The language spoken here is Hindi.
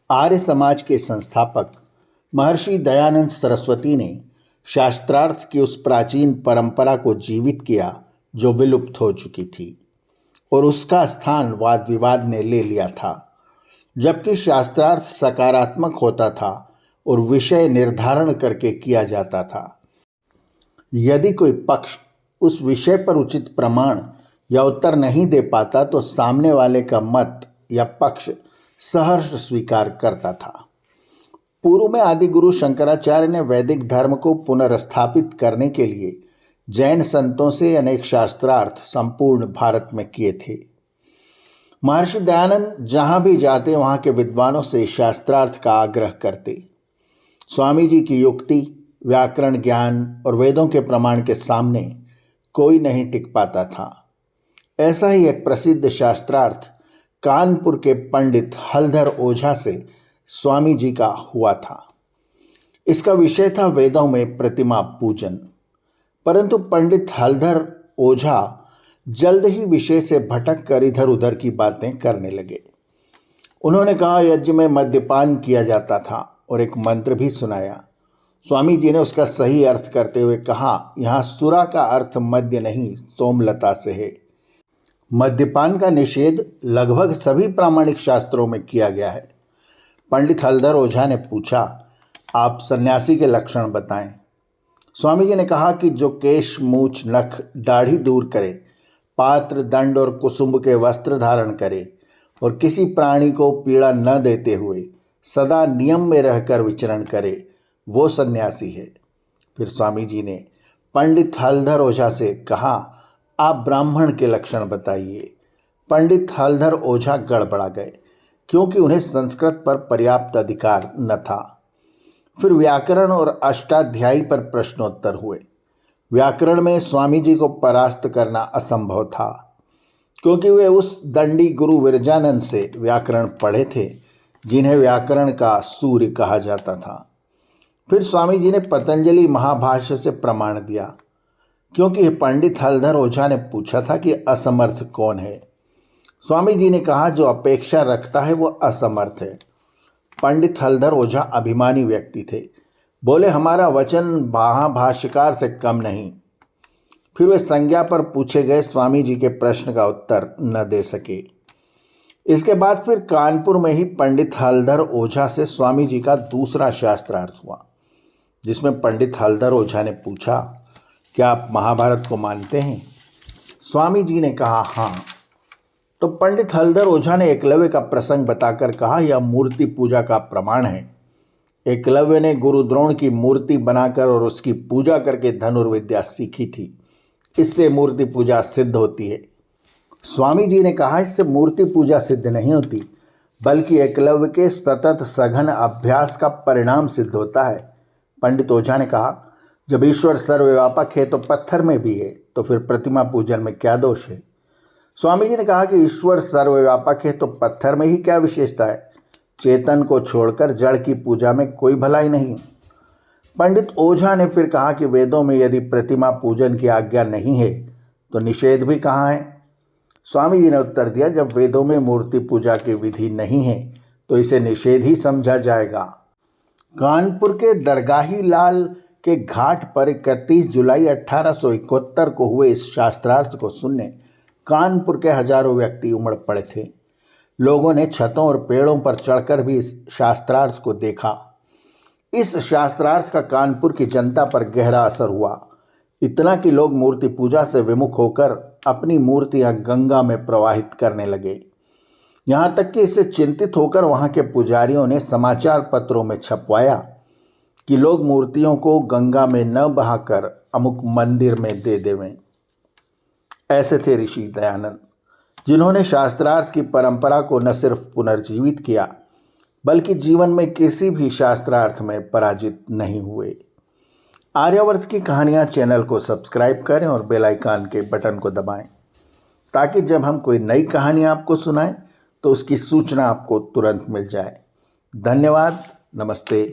आर्य समाज के संस्थापक महर्षि दयानंद सरस्वती ने शास्त्रार्थ की उस प्राचीन परंपरा को जीवित किया जो विलुप्त हो चुकी थी और उसका स्थान वाद विवाद ने ले लिया था। जबकि शास्त्रार्थ सकारात्मक होता था और विषय निर्धारण करके किया जाता था। यदि कोई पक्ष उस विषय पर उचित प्रमाण या उत्तर नहीं दे पाता तो सामने वाले का मत या पक्ष सहर्ष स्वीकार करता था। पूर्व में आदि गुरु शंकराचार्य ने वैदिक धर्म को पुनर्स्थापित करने के लिए जैन संतों से अनेक शास्त्रार्थ संपूर्ण भारत में किए थे। महर्षि दयानंद जहां भी जाते वहां के विद्वानों से शास्त्रार्थ का आग्रह करते। स्वामी जी की युक्ति, व्याकरण ज्ञान और वेदों के प्रमाण के सामने कोई नहीं टिक पाता था। ऐसा ही एक प्रसिद्ध शास्त्रार्थ कानपुर के पंडित हलधर ओझा से स्वामी जी का हुआ था। इसका विषय था वेदों में प्रतिमा पूजन। परंतु पंडित हलधर ओझा जल्द ही विषय से भटक कर इधर उधर की बातें करने लगे। उन्होंने कहा यज्ञ में मद्यपान किया जाता था और एक मंत्र भी सुनाया। स्वामी जी ने उसका सही अर्थ करते हुए कहा, यहाँ सुरा का अर्थ मद्य नहीं सोमलता से है। मद्यपान का निषेध लगभग सभी प्रामाणिक शास्त्रों में किया गया है। पंडित हलधर ओझा ने पूछा, आप सन्यासी के लक्षण बताएं। स्वामी जी ने कहा कि जो केश मूछ नख दाढ़ी दूर करे, पात्र दंड और कुसुम के वस्त्र धारण करे और किसी प्राणी को पीड़ा न देते हुए सदा नियम में रहकर विचरण करे, वो सन्यासी है। फिर स्वामी जी ने पंडित हलधर ओझा से कहा, आप ब्राह्मण के लक्षण बताइए। पंडित हलधर ओझा गड़बड़ा गए क्योंकि उन्हें संस्कृत पर पर्याप्त अधिकार न था। फिर व्याकरण और अष्टाध्यायी पर प्रश्नोत्तर हुए। व्याकरण में स्वामी जी को परास्त करना असंभव था क्योंकि वे उस दंडी गुरु विरजानंद से व्याकरण पढ़े थे जिन्हें व्याकरण का सूर्य कहा जाता था। फिर स्वामी जी ने पतंजलि महाभाष्य से प्रमाण दिया क्योंकि पंडित हलधर ओझा ने पूछा था कि असमर्थ कौन है। स्वामी जी ने कहा जो अपेक्षा रखता है वो असमर्थ है। पंडित हलधर ओझा अभिमानी व्यक्ति थे। बोले हमारा वचन महाभाष्यकार से कम नहीं। फिर वे संज्ञा पर पूछे गए स्वामी जी के प्रश्न का उत्तर न दे सके। इसके बाद फिर कानपुर में ही पंडित हलधर ओझा से स्वामी जी का दूसरा शास्त्रार्थ हुआ, जिसमें पंडित हलधर ओझा ने पूछा, क्या आप महाभारत को मानते हैं? स्वामी जी ने कहा हाँ। तो पंडित हलधर ओझा ने एकलव्य का प्रसंग बताकर कहा, यह मूर्ति पूजा का प्रमाण है। एकलव्य ने गुरु द्रोण की मूर्ति बनाकर और उसकी पूजा करके धनुर्विद्या सीखी थी। इससे मूर्ति पूजा सिद्ध होती है। स्वामी जी ने कहा, इससे मूर्ति पूजा सिद्ध नहीं होती, बल्कि एकलव्य के सतत सघन अभ्यास का परिणाम सिद्ध होता है। पंडित ओझा ने कहा, जब ईश्वर सर्वव्यापक है तो पत्थर में भी है, तो फिर प्रतिमा पूजन में क्या दोष है? स्वामी जी ने कहा कि ईश्वर सर्वव्यापक है तो पत्थर में ही क्या विशेषता है? चेतन को छोड़कर जड़ की पूजा में कोई भलाई नहीं। पंडित ओझा ने फिर कहा कि वेदों में यदि प्रतिमा पूजन की आज्ञा नहीं है तो निषेध भी कहाँ है? स्वामी जी ने उत्तर दिया, जब वेदों में मूर्ति पूजा की विधि नहीं है तो इसे निषेध ही समझा जाएगा। कानपुर के दरगाही लाल के घाट पर 31 जुलाई 1871 को हुए इस शास्त्रार्थ को सुनने कानपुर के हजारों व्यक्ति उमड़ पड़े थे। लोगों ने छतों और पेड़ों पर चढ़कर भी इस शास्त्रार्थ को देखा। इस शास्त्रार्थ का कानपुर की जनता पर गहरा असर हुआ, इतना कि लोग मूर्ति पूजा से विमुख होकर अपनी मूर्तियां गंगा में प्रवाहित करने लगे। यहाँ तक कि इससे चिंतित होकर वहाँ के पुजारियों ने समाचार पत्रों में छपवाया कि लोग मूर्तियों को गंगा में न बहाकर अमुक मंदिर में दे देवें। ऐसे थे ऋषि दयानंद, जिन्होंने शास्त्रार्थ की परंपरा को न सिर्फ पुनर्जीवित किया बल्कि जीवन में किसी भी शास्त्रार्थ में पराजित नहीं हुए। आर्यावर्त की कहानियाँ चैनल को सब्सक्राइब करें और बेल आइकन के बटन को दबाएं ताकि जब हम कोई नई कहानी आपको सुनाएं तो उसकी सूचना आपको तुरंत मिल जाए। धन्यवाद। नमस्ते।